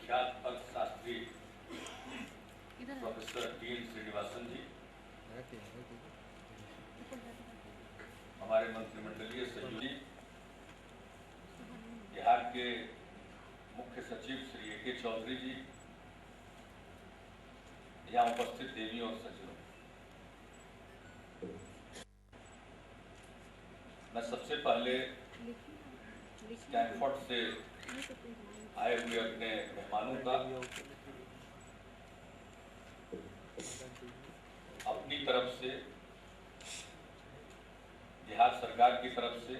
विख्यात अर्थशास्त्री professor TN. Srinivasan जी, हमारे मंत्रिमंडलीय सहयोगी, बिहार के मुख्य सचिव श्री ए.के. चौधरी जी, यहाँ उपस्थित देवी और सचिवों, मैं सबसे पहले स्टैनफोर्ड से आए हुए अपने मेहमानों का अपनी तरफ से, बिहार सरकार की तरफ से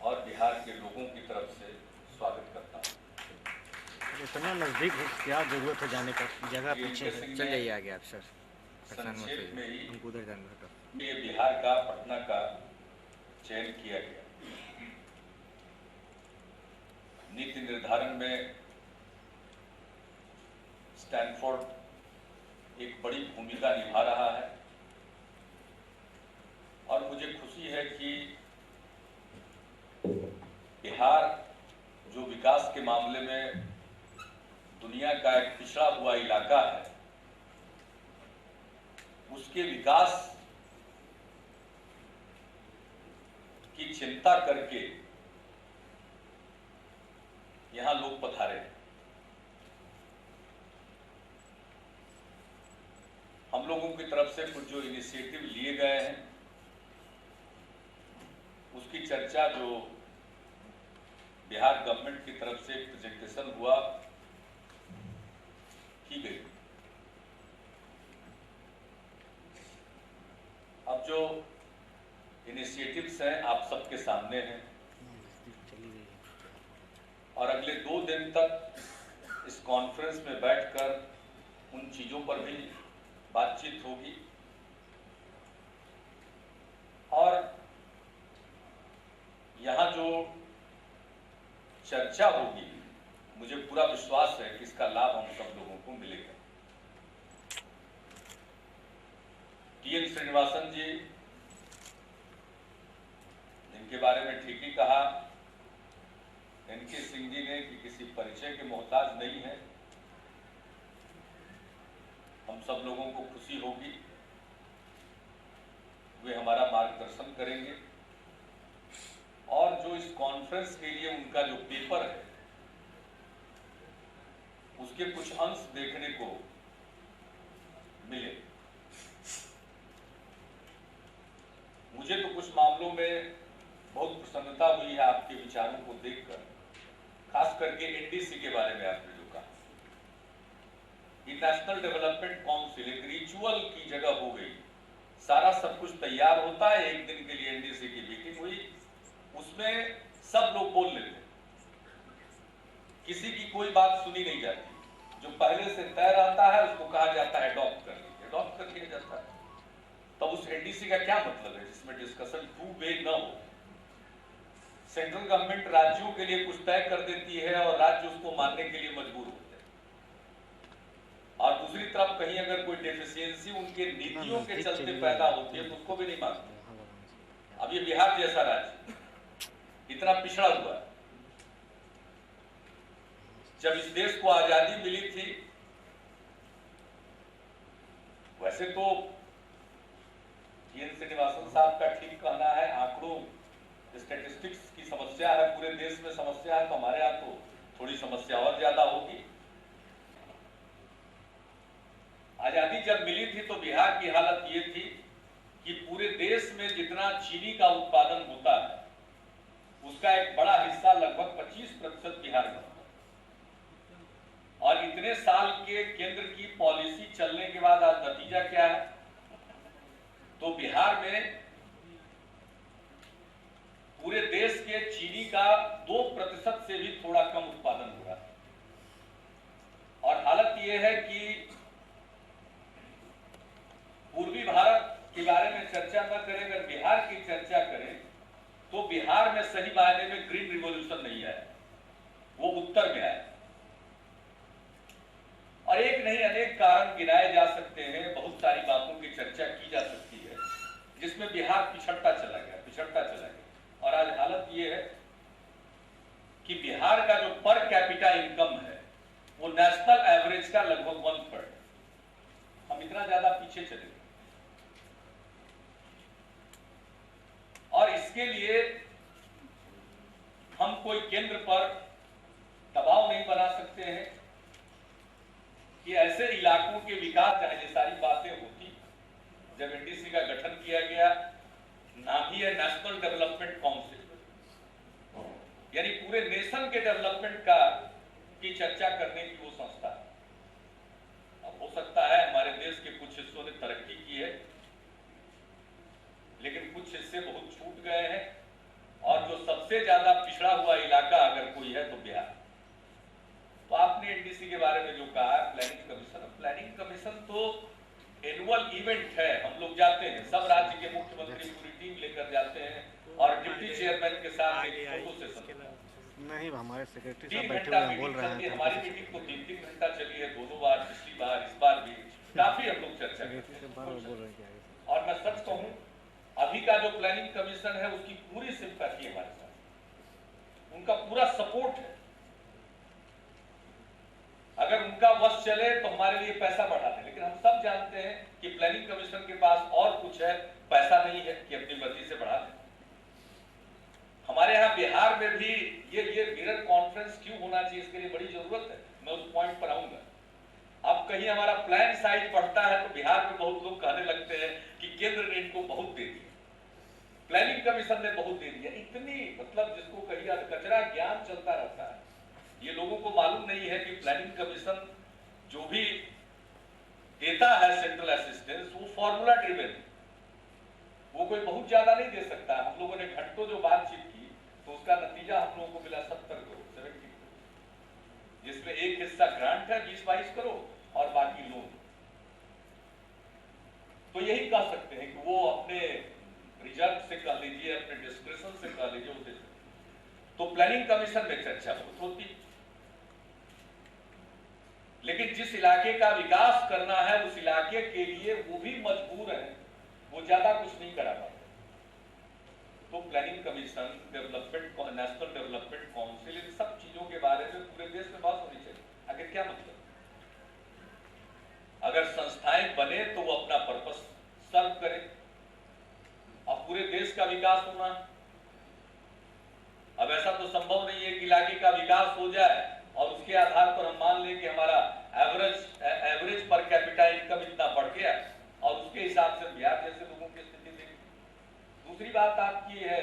और बिहार के लोगों की तरफ से स्वागत करता हूँ। इतना नजदीक क्या जरूरत है जाने का, जगह पीछे है। चल जाइए आगे आप सर। संक्षेप में ही हमको उधर जाना था। ये बिहार का पटना का चयन किया गया। नीति निर्धारण में स्टैनफोर्ड एक बड़ी भूमिका निभा रहा है और मुझे खुशी है कि बिहार जो विकास के मामले में दुनिया का एक पिछड़ा हुआ इलाका है, उसके विकास की चिंता करके यहां लोग पधारे हैं। हम लोगों की तरफ से कुछ जो इनिशिएटिव लिए गए हैं, उसकी चर्चा जो बिहार गवर्नमेंट की तरफ से प्रेजेंटेशन हुआ की गई। अब जो इनिशिएटिव्स हैं आप सबके सामने हैं और अगले 2 दिन तक इस कॉन्फ्रेंस में बैठकर उन चीजों पर भी बातचीत होगी और यहाँ जो चर्चा होगी, मुझे पूरा विश्वास है कि इसका लाभ हम सब लोगों को मिलेगा। टी.एन. श्रीनिवासन जी, इनके बारे में ठीक ही कहा एन.के. सिंह जी ने कि किसी परिचय के मोहताज नहीं है। हम सब लोगों को खुशी होगी, वे हमारा मार्गदर्शन करेंगे और जो इस कॉन्फ्रेंस के लिए उनका जो पेपर है, उसके कुछ अंश देखने को मिले। मुझे तो कुछ मामलों में बहुत प्रसन्नता हुई है आपके विचारों को देखकर, खास करके एनडीसी के बारे में आपने जो कहा। ये नेशनल डेवलपमेंट काउंसिल एक रिचुअल की जगह हो गई। सारा सब कुछ तैयार होता है, एक दिन के लिए एनडीसी की मीटिंग हुई, उसमें सब लोग बोल लेते, किसी की कोई बात सुनी नहीं जाती। जो पहले से तय रहता है उसको कहा जाता है अडॉप्ट कर लीजिए, अडॉप्ट कर लिया जाता है। तब उस एनडीसी का क्या मतलब है जिसमें डिस्कशन टू वे न हो। सेंट्रल गवर्नमेंट राज्यों के लिए कुछ तय कर देती है और राज्य उसको मानने के लिए मजबूर होते हैं, और दूसरी तरफ कहीं अगर कोई डेफिशिएंसी उनके नीतियों के चलते पैदा होती है तो उसको भी नहीं मानते। अब ये बिहार जैसा राज्य इतना पिछड़ा हुआ है, जब इस देश को आजादी मिली थी, वैसे तो टी.एन. श्रीनिवासन साहब का ठीक कहना है, आंकड़ों स्टैटिस्टिक्स की समस्या है, पूरे देश में समस्या है, तो हमारे यहाँ तो थोड़ी समस्या और ज्यादा होगी। आजादी जब मिली थी तो बिहार की हालत ये थी कि पूरे देश में जितना चीनी का उत्पादन होता है उसका एक बड़ा हिस्सा लगभग 25% बिहार में होता है। और इतने साल के केंद्र की पॉलिसी चलने के बाद आज नतीजा क्या है, तो बिहार में पूरे देश के चीनी का 2% से भी थोड़ा कम उत्पादन हो रहा है। और हालत यह है कि पूर्वी भारत के बारे में चर्चा न करें, अगर बिहार की चर्चा करें तो बिहार में सही मायने में ग्रीन रिवॉल्यूशन नहीं आया, वो उत्तर में आया। और एक नहीं अनेक कारण गिनाए जा सकते हैं, बहुत सारी बातों की चर्चा की जा सकती है जिसमें बिहार पिछड़ता चला गया। और आज हालत ये है कि बिहार का जो पर कैपिटा इनकम वो नेशनल एवरेज का लगभग 1/3। हम इतना ज्यादा पीछे चले गए और इसके लिए हम कोई केंद्र पर दबाव नहीं बना सकते हैं कि ऐसे इलाकों के विकास जहां ये सारी बातें होती। जब एनडीसी का गठन किया गया, नाम ही है नेशनल डेवलपमेंट काउंसिल, यानी पूरे नेशन के डेवलपमेंट का की चर्चा करने की वो संस्था है। अब हो सकता है हमारे देश के कुछ हिस्सों ने तरक्की की है, लेकिन कुछ हिस्से बहुत छूट गए हैं, और जो सबसे ज्यादा पिछड़ा हुआ इलाका अगर कोई है तो बिहार। तो आपने एनडीसी के बारे में जो कहा प्लानिंग कमीशन तो एनुअल इवेंट है। हम लोग जाते हैं, सब राज्य के मुख्यमंत्री पूरी टीम लेकर जाते हैं और डिप्टी चेयरमैन के साथ एक फोटो सेशन। नहीं, हमारे सेक्रेटरी 3 साहब बैठे घंटा हुए हैं, बोल मीटिंग रहे चलती है। हैं। हमारी मीटिंग तो 3-3 घंटा चली है, 2 बार, पिछली बार, इस बार भी काफी हम लोग चर्चा करते हैं। और मैं सच कहूं, अभी का जो प्लानिंग कमीशन है उसकी पूरी सिंपैथी हमारे साथ, उनका पूरा सपोर्ट है। अगर उनका वश चले तो हमारे लिए पैसा बढ़ा दें, लेकिन हम सब जानते हैं कि प्लानिंग कमीशन के पास और कुछ है, पैसा नहीं है कि अपनी मर्जी से बढ़ा दें। हमारे यहाँ बिहार में भी ये मिरर कॉन्फ्रेंस क्यों होना चाहिए, इसके लिए बड़ी जरूरत है। मैं उस पॉइंट पर आऊंगा। अब कहीं हमारा प्लान साइज बढ़ता है तो बिहार में बहुत लोग कहने लगते हैं कि केंद्र ने इनको बहुत दे दिया, प्लानिंग कमीशन ने बहुत दे दिया। इतनी मतलब जिसको कहिए कचरा ज्ञान चलता रहता है। ये लोगों को मालूम नहीं है कि प्लानिंग कमीशन जो भी देता है सेंट्रल असिस्टेंस, वो फॉर्मूला ड्रिवेन, वो कोई बहुत ज्यादा नहीं दे सकता। हम लोगों ने घंटों जो बातचीत की तो उसका नतीजा हम लोगों को मिला 70 करोड़, 70 करोड़, जिसमें एक हिस्सा ग्रांट है 20-22 करोड़ और बाकी लोन। तो यही कह सकते हैं कि वो अपने रिजर्व से कह लीजिए, अपने डिस्क्रिप्शन से कह लीजिए, वो दे सकते। तो प्लानिंग कमीशन में चर्चा बहुत होती, लेकिन जिस इलाके का विकास करना है उस इलाके के लिए वो भी मजबूर है, वो ज्यादा कुछ नहीं करा पाते। तो planning commission, development, national development council, इन सब चीजों के बारे में पूरे देश में बात होनी चाहिए। आखिर क्या मतलब, अगर संस्थाएं बने तो वो अपना पर्पस सर्व करें। अब पूरे देश का विकास होना, अब ऐसा तो संभव नहीं है कि इलाके का विकास हो जाए और उसके आधार पर हम मान लें कि हमारा एवरेज पर कैपिटा इनकम इतना बढ़ गया और उसके हिसाब से बिहार जैसे लोगों की स्थिति देखी। दूसरी बात आपकी है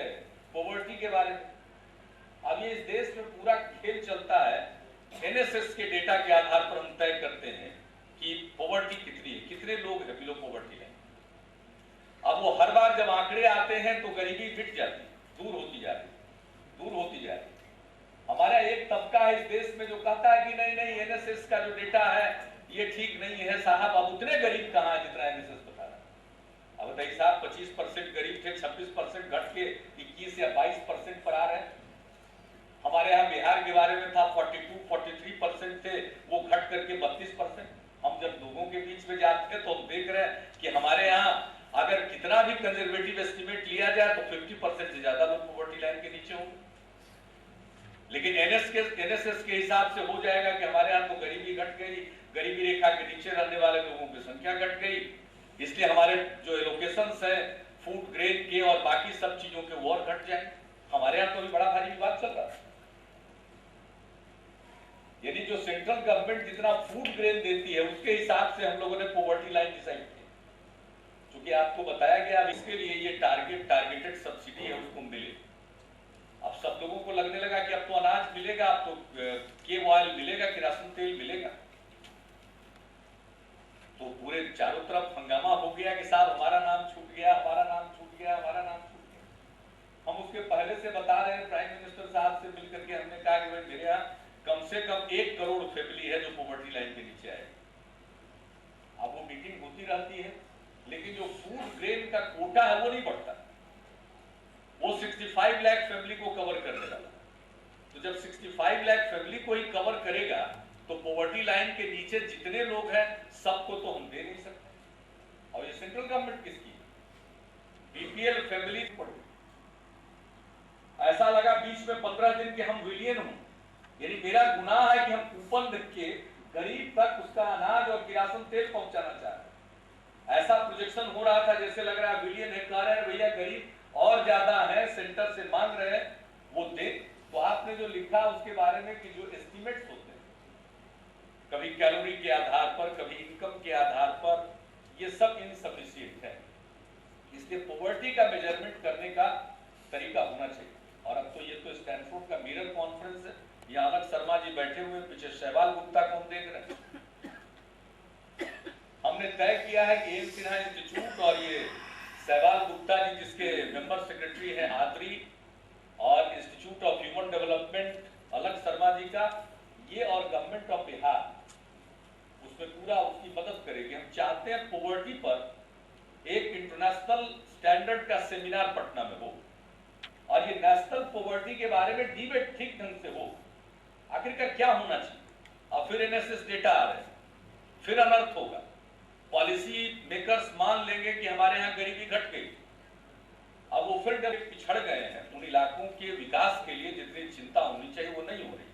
पॉवर्टी के बारे में। अब ये इस देश में पूरा खेल चलता है, एनएसएस के डेटा के आधार पर हम तय करते हैं कि पॉवर्टी कितनी है, कितने लोग हैं बिलो पॉवर्टी लाइन। अब वो हर बार जब आंकड़े आते हैं तो गरीबी मिट जाती, दूर होती जा रही। हमारा एक तबका है इस देश में जो कहता है कि नहीं एनएसएस का जो डेटा है ये ठीक नहीं है साहब। अब उतने गरीब कहां है जितना एनएसएस बता रहा है। अब बताइए साहब, 25% गरीब थे, 26% घट के 21 या 22% पर आ रहे हैं। हमारे यहाँ बिहार के बारे में था 42-43% थे, वो घट करके 32%। हम जब लोगों के बीच में जाते हैं तो हम देख रहे हैं कि हमारे यहाँ अगर कितना भी कंजर्वेटिव एस्टिमेट लिया जाए तो 50% से ज्यादा लोग पॉवर्टी लाइन के नीचे होंगे। लेकिन एनएसएस के हिसाब से हो जाएगा कि हमारे यहाँ तो गरीबी घट गई, गरीबी रेखा के नीचे रहने वाले लोगों की संख्या घट गई, इसलिए हमारे जो एलोकेशंस है फूड ग्रेन के और बाकी सब चीजों के वो और घट जाएंगे। हमारे यहाँ तो भी बड़ा भारी विवाद चल रहा है। यानी जो सेंट्रल गवर्नमेंट जितना फूड ग्रेन देती है उसके हिसाब से हम लोगों ने पॉवर्टी लाइन डिसाइड की, क्योंकि आपको बताया गया इसके लिए ये टारगेटेड सब्सिडी है उसको मिले। अब सब लोगों को लगने लगा कि अब तो अनाज मिलेगा, अब तो केव ऑयल मिलेगा, किरासन तेल मिलेगा। तो पूरे चारों तरफ हंगामा हो गया कि साहब हमारा नाम छूट गया, हमारा नाम छूट गया, हमारा नाम छूट गया। हम उसके पहले से बता रहे हैं, प्राइम मिनिस्टर साहब से मिलकर के हमने कहा कि भाई मेरे यहाँ कम से कम 1 करोड़ फैमिली है जो पॉवर्टी लाइन के नीचे आए। अब वो मीटिंग होती रहती है, लेकिन जो फूड ग्रेन का कोटा है वो नहीं बढ़ता। वो 65 लाख फैमिली को कवर करने वाला। तो जब 65 लाख फैमिली को ही कवर करेगा तो पॉवर्टी लाइन के नीचे जितने लोग हैं सबको तो हम दे नहीं सकते। और ये सेंट्रल गवर्नमेंट किसकी, बीपीएल फैमिली। ऐसा लगा बीच में 15 दिन के हम विलियन हूं, यानी मेरा गुनाह है कि हम कूपन लिख के गरीब तक उसका अनाज और किरासन तेल पहुंचाना चाह रहे हैं। ऐसा प्रोजेक्शन हो रहा था जैसे लग रहा है बिलियन है, कह रहे हैं भैया गरीब और ज्यादा है, सेंटर से मांग रहे हैं वो दे। तो आपने जो लिखा उसके बारे में कि जो एस्टिमेट्स होते हैं, कभी कैलोरी के आधार पर, कभी इनकम के आधार पर, ये सब इनसफिशिएंट है। इसलिए पॉवर्टी का मेजरमेंट करने का तरीका होना चाहिए। और अब तो ये तो स्टैनफोर्ड का मिरर कॉन्फ्रेंस है, यहाँ अलग शर्मा जी बैठे हुए, पीछे शैवाल गुप्ता को हम देख रहे हैं। हमने तय किया है कि एम सिन्हा इंस्टीट्यूट और ये शैवाल गुप्ता जी जिसके मेंबर सेक्रेटरी है आदरी, और इंस्टीट्यूट ऑफ ह्यूमन डेवलपमेंट अलग शर्मा जी का, ये और गवर्नमेंट ऑफ बिहार उसमें पूरा उसकी मदद करेगी। हम चाहते हैं पॉवर्टी पर एक इंटरनेशनल स्टैंडर्ड का सेमिनार पटना में हो, और ये नेशनल पॉवर्टी के बारे में डिबेट ठीक ढंग से हो, आखिरकार क्या होना चाहिए। और फिर एनएसएस डेटा आ रहे हैं, फिर अनर्थ होगा। पॉलिसी मेकर्स मान लेंगे कि हमारे यहाँ गरीबी घट गई, अब वो फिर जब पिछड़ गए हैं, उन इलाकों के विकास के लिए जितनी चिंता होनी चाहिए वो नहीं हो रही।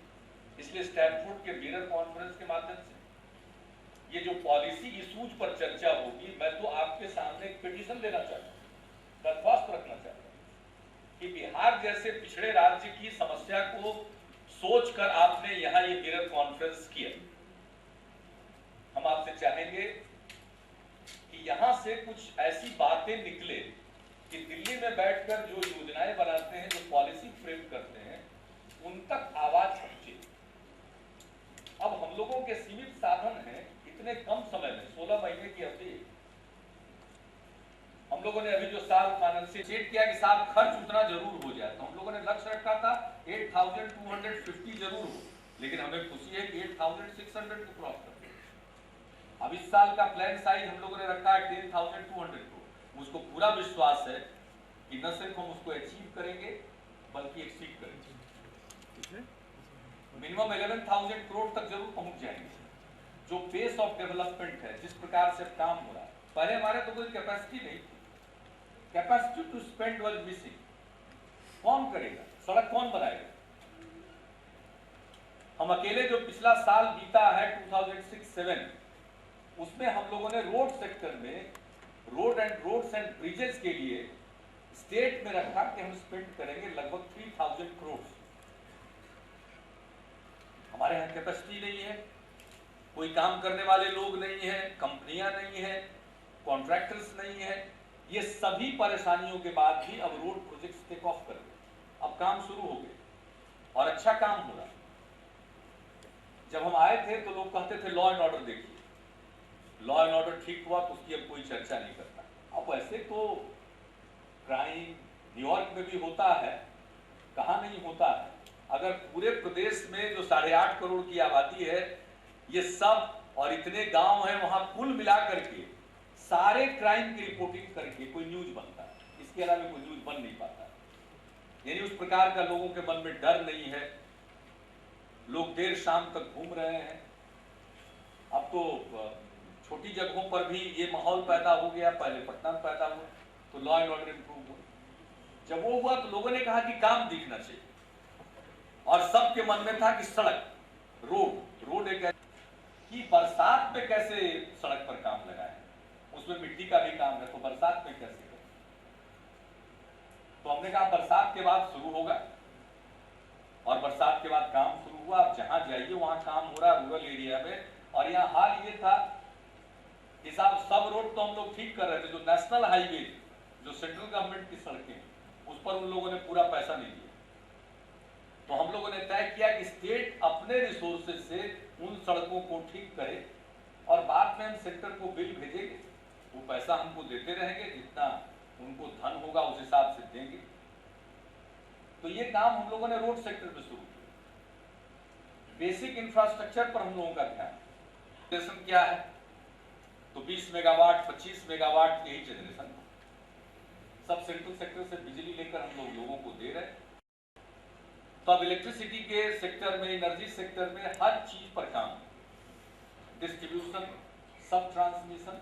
इसलिए स्टैनफोर्ड के मिरर कॉन्फ्रेंस के माध्यम से ये जो पॉलिसी इशूज पर चर्चा होगी, मैं तो आपके सामने एक पिटीशन देना चाहता हूँ, दरख्वास्त रखना चाहता हूँ कि बिहार जैसे पिछड़े राज्य की समस्या को सोचकर आपने यहाँ ये मिरर कॉन्फ्रेंस किया। हम आपसे चाहेंगे कि यहाँ से कुछ ऐसी बातें निकले कि दिल्ली में बैठकर जो योजनाएं बनाते हैं, जो पॉलिसी फ्रेम करते हैं, उन तक आवाज पहुंचे। अब हम लोगों के सीमित साधन हैं, इतने कम समय में 16 महीने की अवधि, हम लोगों ने अभी जो साल फाइनेंशियल सेट किया कि साल खर्च उतना जरूर हो जाए, तो हम लोगों ने लक्ष्य रखा था 8,250 जरूर हो, लेकिन हमें खुशी है कि 8,600 को क्रॉस कर दिया। अब इस साल का प्लान साइज हम लोगों ने रखा है 10,200 को। मुझको पूरा विश्वास है कि न सिर्फ हम उसको अचीव करेंगे बल्कि एक्सीड करेंगे। मिनिमम 11,000 करोड़ तक जरूर पहुंच जाएंगे। जो पेस ऑफ डेवलपमेंट है, जिस प्रकार से काम हो रहा है, पहले हमारे तो कोई कैपेसिटी नहीं, capacity to spend was missing. कौन करेगा, सड़क कौन बनाएगा? हम अकेले जो पिछला साल बीता है 2006-07, उसमें हम लोगों ने रोड सेक्टर में रोड्स एंड ब्रिजेस के लिए स्टेट में रखा कि हम स्पेंड करेंगे लगभग 3,000 करोड़। हमारे यहाँ कैपेसिटी नहीं है, कोई काम करने वाले लोग नहीं है, कंपनियां नहीं है, कॉन्ट्रैक्टर्स नहीं है। ये सभी परेशानियों के बाद भी अब रोड प्रोजेक्ट्स टेक ऑफ कर गए, अब काम शुरू हो गए और अच्छा काम हो रहा। जब हम आए थे तो लोग कहते थे लॉ एंड ऑर्डर देखिए, लॉ एंड ऑर्डर ठीक हुआ तो उसकी अब कोई चर्चा नहीं करता। अब वैसे तो क्राइम न्यूयॉर्क में भी होता है, कहाँ नहीं होता है। अगर पूरे प्रदेश में जो 8.5 करोड़ की आबादी है, ये सब और इतने गांव हैं, वहां कुल मिलाकर के सारे क्राइम की रिपोर्टिंग करके कोई न्यूज बनता है, इसके अलावा कोई न्यूज बन नहीं पाता। यानी उस प्रकार का लोगों के मन में डर नहीं है, लोग देर शाम तक घूम रहे हैं। अब तो छोटी जगहों पर भी ये माहौल पैदा हो गया, पहले पटना में पैदा हुआ तो लॉ एंड ऑर्डर इंप्रूव हुआ। जब वो हुआ तो लोगों ने कहा कि काम दिखना चाहिए, और सबके मन में था कि सड़क, रोड एक कि बरसात में कैसे सड़क पर काम लगाए, उसमें मिट्टी का भी काम है, तो बरसात में कैसे करें। तो हमने कहा बरसात के बाद शुरू होगा, और बरसात के बाद काम शुरू हुआ। आप जहां जाइए वहां काम हो रहा है रूरल एरिया में। और यहाँ हाल ये था कि साहब सब रोड तो हम लोग ठीक कर रहे थे, जो नेशनल हाईवे, जो सेंट्रल गवर्नमेंट की सड़कें, उस पर उन लोगों ने पूरा पैसा नहीं दिया। तो हम लोगों ने तय किया कि स्टेट अपने रिसोर्सेज से उन सड़कों को ठीक करे, और बाद में हम सेंटर को बिल भेजेंगे, वो पैसा हमको देते रहेंगे, जितना उनको धन होगा उस हिसाब से देंगे। तो ये काम हम लोगों ने रोड सेक्टर में शुरू किया। बेसिक इंफ्रास्ट्रक्चर पर हम लोगों का ध्यान। जनरेशन क्या है, तो 20 मेगावाट 25 मेगावाट यही जनरेशन सब सेंट्रल सेक्टर से बिजली लेकर हम लोगों को दे रहे हैं। तो अब इलेक्ट्रिसिटी के सेक्टर में, एनर्जी सेक्टर में हर चीज पर काम, डिस्ट्रीब्यूशन, सब ट्रांसमिशन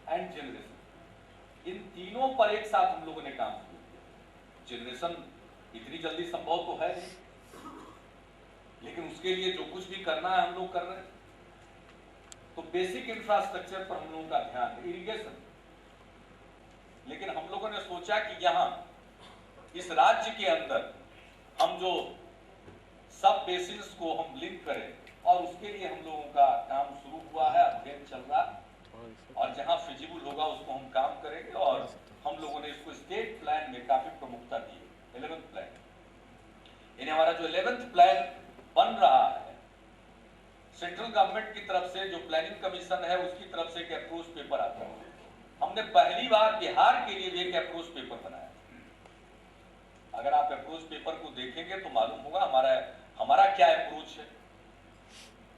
एंड जनरेशन, इन तीनों पर एक साथ हम लोगों ने काम किया। जनरेशन इतनी जल्दी संभव तो है नहीं, लेकिन उसके लिए जो कुछ भी करना है हम लोग कर रहे हैं। तो बेसिक इंफ्रास्ट्रक्चर पर हम लोगों का ध्यान है, इरिगेशन। लेकिन हम लोगों ने सोचा कि यहाँ इस राज्य के अंदर हम जो सब बेसिन्स को हम लिंक करें, और उसके लिए हम लोगों का काम शुरू हुआ है, अध्ययन चल रहा है, और जहां फिजिबल होगा उसको हम काम करेंगे। और हम लोगों ने इसको स्टेट प्लान में काफी प्रमुखता दी है, 11th प्लान। यानी हमारा जो 11th प्लान बन रहा है, सेंट्रल गवर्नमेंट की तरफ से जो प्लानिंग कमीशन है उसकी तरफ से एक अप्रोच पेपर आता है। हमने पहली बार बिहार के लिए भी एक अप्रोच पेपर बनाया। अगर आप अप्रोच पेपर को देखेंगे तो मालूम होगा हमारा क्या अप्रोच है,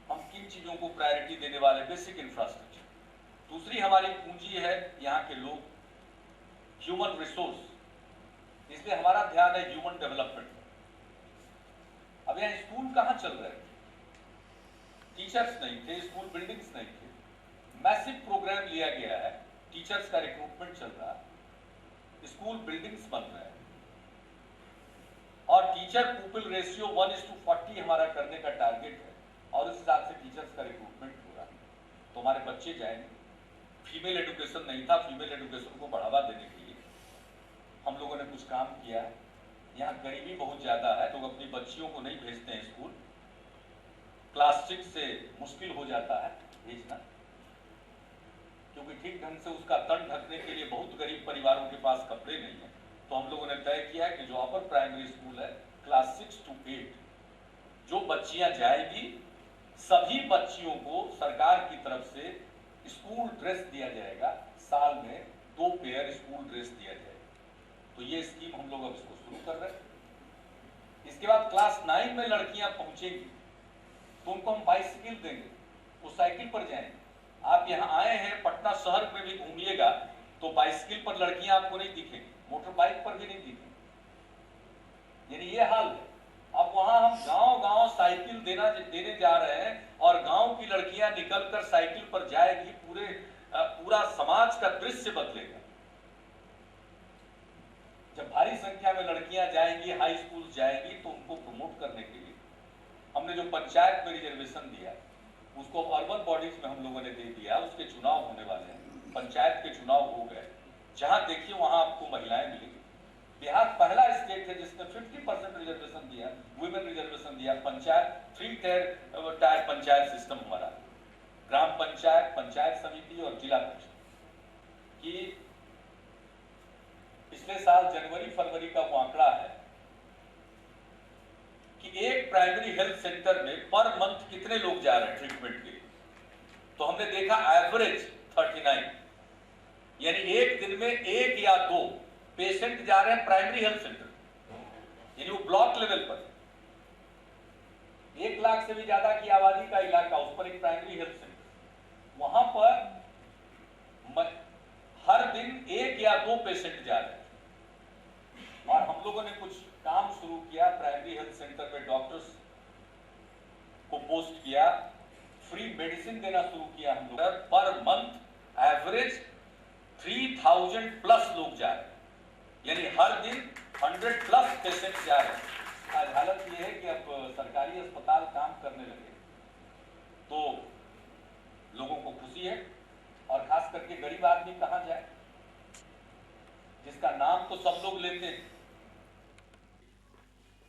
हम किन चीजों को प्रायोरिटी देने वाले। बेसिक इंफ्रास्ट्रक्चर, दूसरी हमारी पूंजी है यहाँ के लोग, ह्यूमन रिसोर्स, इसलिए हमारा ध्यान है ह्यूमन डेवलपमेंट। अब यहाँ स्कूल कहाँ चल रहे थे, टीचर्स नहीं थे, स्कूल बिल्डिंग्स नहीं थे। मैसिव प्रोग्राम लिया गया है, टीचर्स का रिक्रूटमेंट चल रहा है, स्कूल बिल्डिंग्स बन रहे हैं, और टीचर पीपल रेशियो 1:40 हमारा करने का टारगेट है, और उस हिसाब से टीचर्स का रिक्रूटमेंट हो रहा है। तो हमारे बच्चे जाएंगे। फीमेल एजुकेशन नहीं था, फीमेल एजुकेशन को बढ़ावा देने के लिए हम लोगों ने कुछ काम किया है। यहाँ गरीबी बहुत ज्यादा है, लोग अपनी बच्चियों को नहीं भेजते हैं स्कूल, क्लास 6 से मुश्किल हो जाता है भेजना, क्योंकि ठीक ढंग से उसका तन ढकने के लिए बहुत गरीब परिवारों के पास कपड़े नहीं है। तो हम लोगों ने तय किया कि जो अपर प्राइमरी स्कूल है, क्लास 6 to 8 जो बच्चियां जाएगी, सभी बच्चियों को सरकार की तरफ से स्कूल ड्रेस दिया जाएगा। साल में 2 पेयर स्कूल ड्रेस दिया जाएगा। तो ये स्कीम हम लोग अब इसको शुरू कर रहे हैं। इसके बाद क्लास 9 में लड़कियां पहुंचेंगी तो उनको हम बाइसिकल देंगे, वो साइकिल पर जाएंगे। आप यहाँ आए हैं, पटना शहर में भी घूमिएगा तो बाइसिकल पर लड़कियां आपको नहीं दिखेंगी, मोटर बाइक पर भी नहीं दिखेंगी। यानी ये हाल है। अब वहां हम गांव-गांव साइकिल देने जा रहे हैं, और गांव की लड़कियां निकलकर साइकिल पर जाएगी, पूरा समाज का दृश्य बदलेगा। जब भारी संख्या में लड़कियां जाएंगी, हाई स्कूल जाएंगी, तो उनको प्रमोट करने के लिए हमने जो पंचायत में रिजर्वेशन दिया उसको अर्बन बॉडीज में हम लोगों ने दे दिया। उसके चुनाव होने वाले हैं, पंचायत के चुनाव हो गए, जहां देखिए वहां आपको महिलाएं मिलेंगी। बिहार पहला स्टेट है जिसने 50% रिजर्वेशन दिया, वुमेन रिजर्वेशन दिया। पंचायत 3 टायर पंचायत सिस्टम हमारा, ग्राम पंचायत, पंचायत समिति और जिला परिषद की। पिछले साल जनवरी-फरवरी का वो आंकड़ा है कि एक प्राइमरी हेल्थ सेंटर में पर मंथ कितने लोग जा रहे हैं ट्रीटमेंट के लिए। तो हमने देखा एवरेज 39, यानी एक दिन में 1 या 2 पेशेंट जा रहे हैं प्राइमरी हेल्थ सेंटर, यानी वो ब्लॉक लेवल पर 1 लाख से भी ज्यादा की आबादी का इलाका, उस पर एक प्राइमरी हेल्थ सेंटर, वहां पर हर दिन 1 या 2 पेशेंट जा रहे हैं। और हम लोगों ने कुछ काम शुरू किया, प्राइमरी हेल्थ सेंटर में डॉक्टर्स को पोस्ट किया, फ्री मेडिसिन देना शुरू किया हम लोग। पर मंथ एवरेज 3000 प्लस लोग जा रहे हैं, यानी हर दिन 100 प्लस पेशेंट जा रहे हैं। आज हालत यह है कि अब सरकारी अस्पताल काम करने लगे तो लोगों को खुशी है, और खास करके गरीब आदमी कहां जाए जिसका नाम तो सब लोग लेते हैं।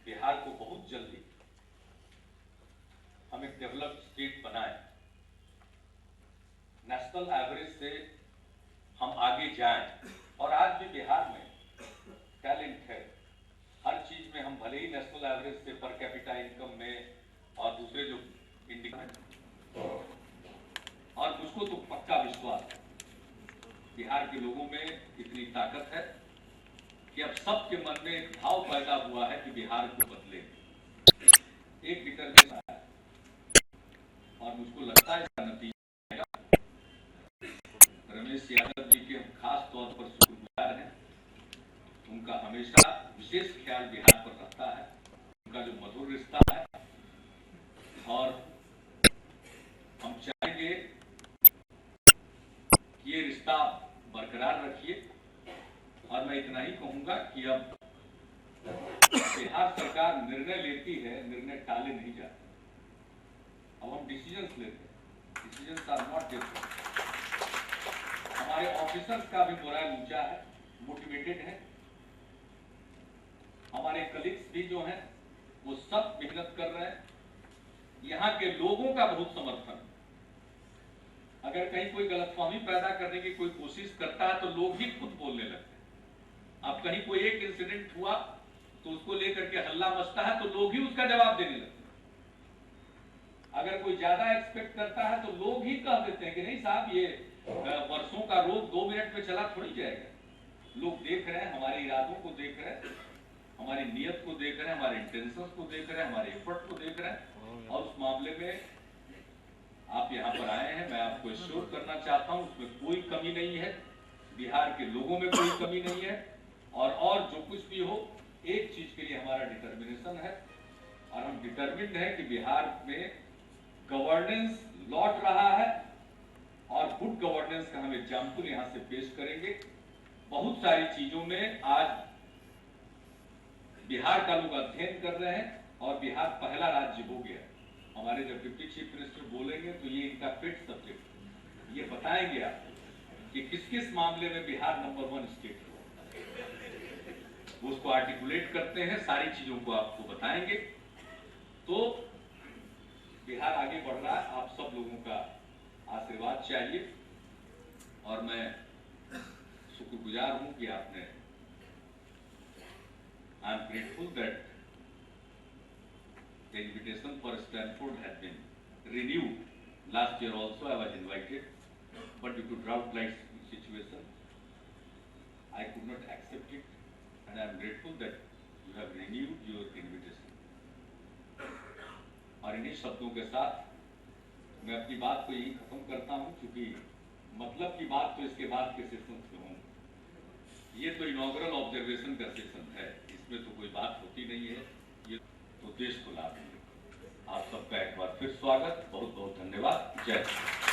बिहार को बहुत जल्दी हम एक डेवलप्ड स्टेट बनाए, नेशनल एवरेज से हम आगे जाएं। और आज भी बिहार में टैलेंट है, हर चीज में हम भले ही नेशनल एवरेज से पर कैपिटा इनकम में और दूसरे जो इंडिकेटर, और मुझको तो पक्का विश्वास है बिहार के लोगों में इतनी ताकत है कि अब सबके मन में एक भाव पैदा हुआ है कि बिहार को बदले। एक डिटर्मिनेशन आया, और मुझको लगता है इसका नतीजा रमेश यादव जी के हम खास तौर पर शुक्रगुजार हैं। उनका हमेशा विशेष ख्याल बिहार पर रहता है, उनका जो मधुर रिश्ता है, और हम चाहेंगे कि ये रिश्ता बरकरार रखिए। और मैं इतना ही कहूंगा कि अब बिहार सरकार निर्णय लेती है, निर्णय टाले नहीं जाते। डिसीजंस लेते हैं, डिसीजंस आर नॉट डिफरेंट। हमारे ऑफिसर्स का भी मोरल ऊंचा है, मोटिवेटेड है। हमारे कलीग्स भी जो हैं वो सब मेहनत कर रहे हैं। यहाँ के लोगों का बहुत समर्थन। अगर कहीं कोई गलतफहमी पैदा करने की कोई कोशिश करता है तो लोग ही खुद बोलने लगते हैं। अब कहीं कोई एक इंसिडेंट हुआ तो उसको लेकर के हल्ला मचता है तो लोग ही उसका जवाब देने लगते हैं। अगर कोई ज्यादा एक्सपेक्ट करता है तो लोग ही कह देते हैं कि नहीं साहब, ये वर्षों का रोग 2 मिनट में चला थोड़ी जाएगा। लोग देख रहे हैं, हमारे इरादों को देख रहे हैं, हमारी नीयत को देख रहे हैं, हमारे इंटेंशंस को देख रहे हैं, हमारे एफर्ट को देख रहे हैं। और उस मामले में आप यहाँ पर आए हैं, मैं आपको एश्योर करना चाहता हूँ उसमें कोई कमी नहीं है, बिहार के लोगों में कोई कमी नहीं है। और जो कुछ भी हो, एक चीज के लिए हमारा डिटर्मिनेशन है और हम डिटर्मिन्ड है कि बिहार में गवर्नेंस लौट रहा है और गुड गवर्नेंस का हम एग्जाम्पल यहाँ से पेश करेंगे। बहुत सारी चीजों में आज बिहार का लोग अध्ययन कर रहे हैं और बिहार पहला राज्य हो गया। हमारे जब डिप्टी चीफ मिनिस्टर बोलेंगे तो ये इनका पेट सब्जेक्ट, ये बताएंगे आप कि किस किस मामले में बिहार नंबर 1 स्टेट हो। वो उसको आर्टिकुलेट करते हैं, सारी चीजों को आपको बताएंगे। तो बिहार आगे बढ़ रहा है, आप सब लोगों का आशीर्वाद चाहिए और मैं शुक्रगुजार हूं कि आपने, I am grateful that the invitation for Stanford had been renewed. Last year also I was invited, but due to drought-like situation, I could not accept it, and I am grateful that you have renewed your invitation. और इन्हीं शब्दों के साथ मैं अपनी बात को यही खत्म करता हूँ, क्योंकि मतलब की बात तो इसके बाद के सेशन से होंगे। ये तो इनॉग्रल ऑब्जर्वेशन का सेशन है, इसमें तो कोई बात होती नहीं है। ये तो देश को लाभ है। आप सबका एक बार फिर स्वागत, बहुत बहुत धन्यवाद। जय हिंद।